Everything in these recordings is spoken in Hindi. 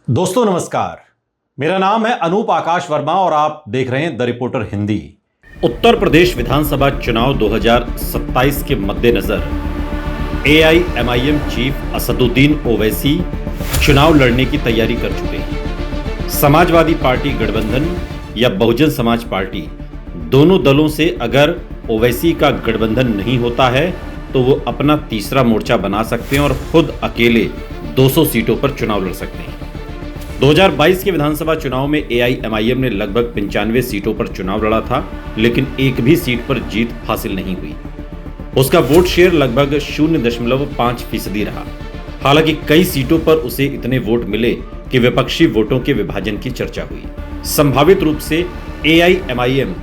दोस्तों नमस्कार। मेरा नाम है अनूप आकाश वर्मा और आप देख रहे हैं द रिपोर्टर हिंदी। उत्तर प्रदेश विधानसभा चुनाव 2027 के मद्देनजर एआईएमआईएम चीफ असदुद्दीन ओवैसी चुनाव लड़ने की तैयारी कर चुके हैं। समाजवादी पार्टी गठबंधन या बहुजन समाज पार्टी, दोनों दलों से अगर ओवैसी का गठबंधन नहीं होता है तो वो अपना तीसरा मोर्चा बना सकते हैं और खुद अकेले 200 सीटों पर चुनाव लड़ सकते हैं। 2022 के विधानसभा चुनाव में एआईएमआईएम ने लगभग 95 सीटों पर चुनाव लड़ा था, लेकिन एक भी सीट पर जीत हासिल नहीं हुई। उसका वोट शेयर लगभग 0.5% रहा। हालांकि कई सीटों पर उसे इतने वोट मिले कि विपक्षी वोटों के विभाजन की चर्चा हुई। संभावित रूप से एआईएमआईएम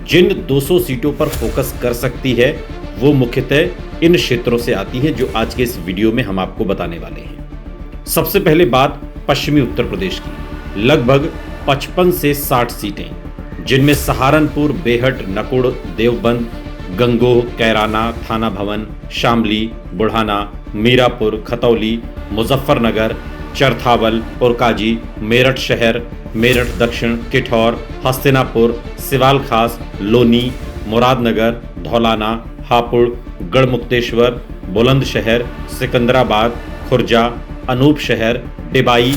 जिन 200 सीटों पर फोकस कर सकती है वो मुख्यतः इन क्षेत्रों से आती है जो आज के इस वीडियो में हम आपको बताने वाले हैं। सबसे पहले बात पश्चिमी उत्तर प्रदेश की, लगभग 55 से 60 सीटें, जिनमें सहारनपुर, बेहट, नकुड़, देवबंद, गंगोह, कैराना, थाना भवन, शामली, बुढ़ाना, मीरापुर, खतौली, मुजफ्फरनगर, चरथावल, पुरकाजी, मेरठ शहर, मेरठ दक्षिण, किठौर, हस्तिनापुर, सिवाल खास, लोनी, मुरादनगर, धौलाना, हापुड़, गढ़मुक्तेश्वर, बुलंदशहर, सिकंदराबाद, खुर्जा, अनूप शहर, डिबाई,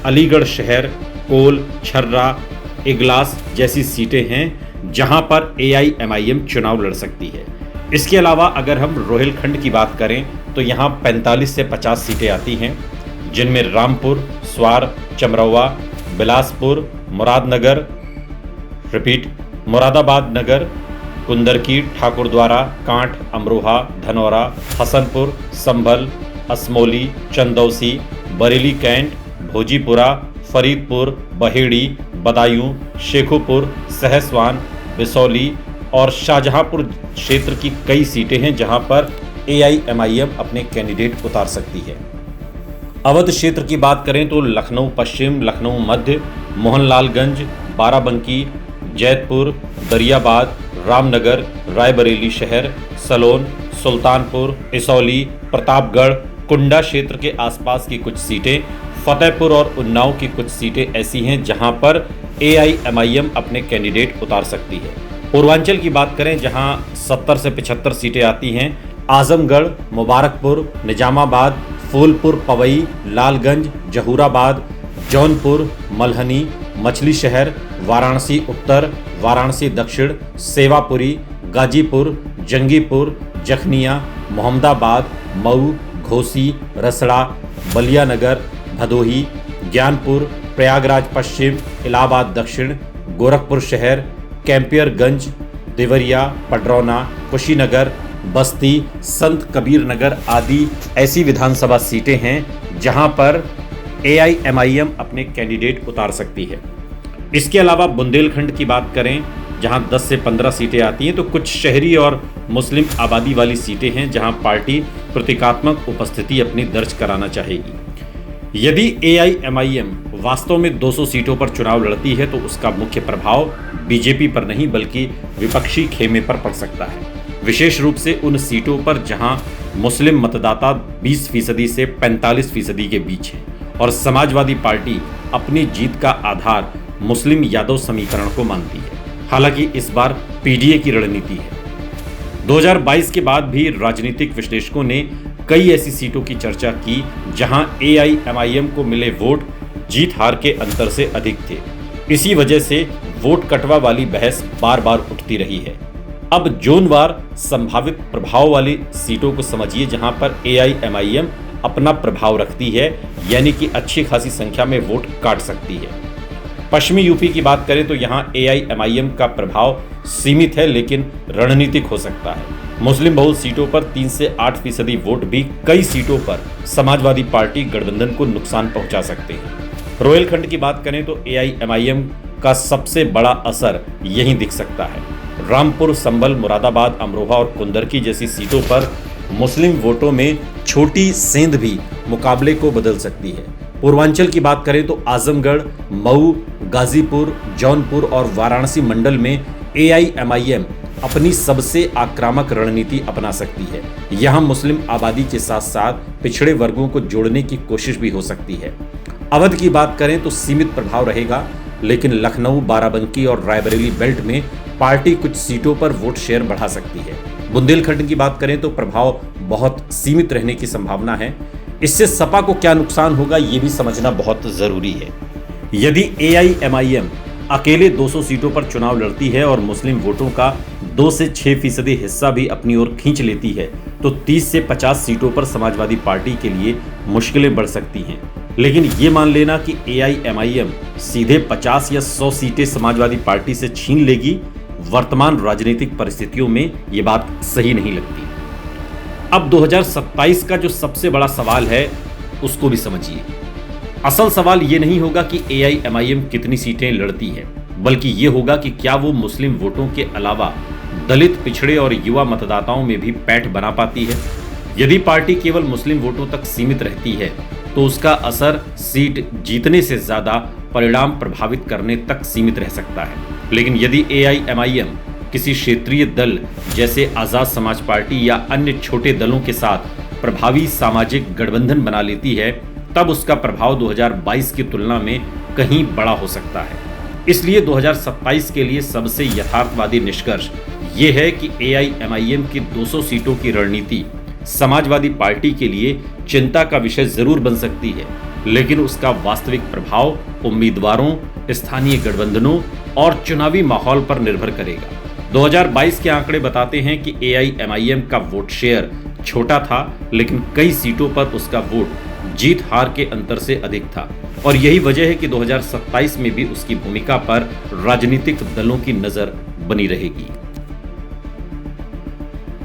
अलीगढ़ शहर, कोल, छर्रा, इगलास जैसी सीटें हैं जहां पर एआईएमआईएम चुनाव लड़ सकती है। इसके अलावा अगर हम रोहिलखंड की बात करें तो यहां 45 से 50 सीटें आती हैं, जिनमें रामपुर, स्वार, चमरौवा, बिलासपुर, मुरादाबाद नगर, कुंदरकी, ठाकुरद्वारा, कांठ, अमरोहा, धनौरा, हसनपुर, संभल, असमोली, चंदौसी, बरेली कैंट, भोजीपुरा, फरीदपुर, बहेड़ी, बदायूं, शेखोपुर, सहसवान, बिसौली और शाहजहांपुर क्षेत्र की कई सीटें हैं जहां पर एआईएमआईएम अपने कैंडिडेट उतार सकती है। अवध क्षेत्र की बात करें तो लखनऊ पश्चिम, लखनऊ मध्य, मोहनलालगंज, बाराबंकी, जैतपुर, दरियाबाद, रामनगर, रायबरेली शहर, सलोन, सुल्तानपुर, इसौली, प्रतापगढ़, कुंडा क्षेत्र के आसपास की कुछ सीटें, फतेहपुर और उन्नाव की कुछ सीटें ऐसी हैं जहां पर एआईएमआईएम अपने कैंडिडेट उतार सकती है। पूर्वांचल की बात करें जहां 70 से 75 सीटें आती हैं, आजमगढ़, मुबारकपुर, निजामाबाद, फूलपुर, पवई, लालगंज, जहूराबाद, जौनपुर, मल्हनी, मछली शहर, वाराणसी उत्तर, वाराणसी दक्षिण, सेवापुरी, गाजीपुर, जंगीपुर, जखनिया, मोहम्मदाबाद, मऊ, घोसी, रसड़ा, बलिया नगर, भदोही, ज्ञानपुर, प्रयागराज पश्चिम, इलाहाबाद दक्षिण, गोरखपुर शहर, कैंपियरगंज, देवरिया, पडरौना, कुशीनगर, बस्ती, संत कबीर नगर आदि ऐसी विधानसभा सीटें हैं जहां पर एआईएमआईएम अपने कैंडिडेट उतार सकती है। इसके अलावा बुंदेलखंड की बात करें जहां 10 से 15 सीटें आती हैं तो कुछ शहरी और मुस्लिम आबादी वाली सीटें हैं जहां पार्टी प्रतीकात्मक उपस्थिति अपनी दर्ज कराना चाहेगी। यदि एआईएमआईएम वास्तव में 200 सीटों पर चुनाव लड़ती है तो उसका मुख्य प्रभाव बीजेपी पर नहीं बल्कि विपक्षी खेमे पर पड़ सकता है, विशेष रूप से उन सीटों पर जहां मुस्लिम मतदाता 20% से 45% के बीच हैं और समाजवादी पार्टी अपनी जीत का आधार मुस्लिम यादव समीकरण को मानती है। हालांकि इस बार पीडीए की रणनीति है। 2022 के बाद भी राजनीतिक विश्लेषकों ने कई ऐसी सीटों की चर्चा की जहां एआईएमआईएम को मिले वोट जीत हार के अंतर से अधिक थे। इसी वजह से वोट कटवा वाली बहस बार बार उठती रही है। अब जोनवार संभावित प्रभाव वाली सीटों को समझिए जहां पर एआईएमआईएम अपना प्रभाव रखती है, यानी कि अच्छी खासी संख्या में वोट काट सकती है। पश्चिमी यूपी की बात करें तो यहां एआईएमआईएम का प्रभाव सीमित है लेकिन रणनीतिक हो सकता है। मुस्लिम बहुल सीटों पर 3 से 8% वोट भी कई सीटों पर समाजवादी पार्टी गठबंधन को नुकसान पहुंचा सकते हैं। रोहिलखंड की बात करें तो एआईएमआईएम का सबसे बड़ा असर यहीं दिख सकता है। रामपुर, संभल, मुरादाबाद, अमरोहा और कुंदरकी जैसी सीटों पर मुस्लिम वोटों में छोटी सेंध भी मुकाबले को बदल सकती है। पूर्वांचल की बात करें तो आजमगढ़, मऊ, गाजीपुर, जौनपुर और वाराणसी मंडल में एआईएमआईएम अपनी सबसे आक्रामक रणनीति अपना सकती है। यहाँ मुस्लिम आबादी के साथ साथ पिछड़े वर्गों को जोड़ने की कोशिश भी हो सकती है। अवध की बात करें तो सीमित प्रभाव रहेगा, लेकिन लखनऊ, बाराबंकी और रायबरेली बेल्ट में पार्टी कुछ सीटों पर वोट शेयर बढ़ा सकती है। बुंदेलखंड की बात करें तो प्रभाव बहुत सीमित रहने की संभावना है। इससे सपा को क्या नुकसान होगा ये भी समझना बहुत जरूरी है। यदि AIMIM अकेले 200 सीटों पर चुनाव लड़ती है और मुस्लिम वोटों का 2 से 6% हिस्सा भी अपनी ओर खींच लेती है तो 30 से 50 सीटों पर समाजवादी पार्टी के लिए मुश्किलें बढ़ सकती हैं। लेकिन ये मान लेना कि AIMIM सीधे 50 या 100 सीटें समाजवादी पार्टी से छीन लेगी, वर्तमान राजनीतिक परिस्थितियों में ये बात सही नहीं लगती। अब 2027 का जो सबसे बड़ा सवाल है उसको भी समझिए। असल सवाल ये नहीं होगा कि AIMIM कितनी सीटें लड़ती है, बल्कि ये होगा कि क्या वो मुस्लिम वोटों के अलावा दलित, पिछड़े और युवा मतदाताओं में भी पैठ बना पाती है। यदि पार्टी केवल मुस्लिम वोटों तक सीमित रहती है तो उसका असर सीट जीतने से ज्यादा परिणाम प्रभावित करने तक सीमित रह सकता है। लेकिन यदि AIMIM किसी क्षेत्रीय दल जैसे आजाद समाज पार्टी या अन्य छोटे दलों के साथ प्रभावी सामाजिक गठबंधन बना लेती है, तब उसका प्रभाव 2022 की तुलना में कहीं बड़ा हो सकता है। इसलिए 2027 के लिए सबसे यथार्थवादी निष्कर्ष ये है कि AIMIM की 200 सीटों की रणनीति समाजवादी पार्टी के लिए चिंता का विषय जरूर बन सकती है, लेकिन उसका वास्तविक प्रभाव उम्मीदवारों, स्थानीय गठबंधनों और चुनावी माहौल पर निर्भर करेगा। 2022 के आंकड़े बताते हैं कि AIMIM का वोट शेयर छोटा था, लेकिन कई सीटों पर उसका वोट जीत हार के अंतर से अधिक था, और यही वजह है कि 2027 में भी उसकी भूमिका पर राजनीतिक दलों की नजर बनी रहेगी।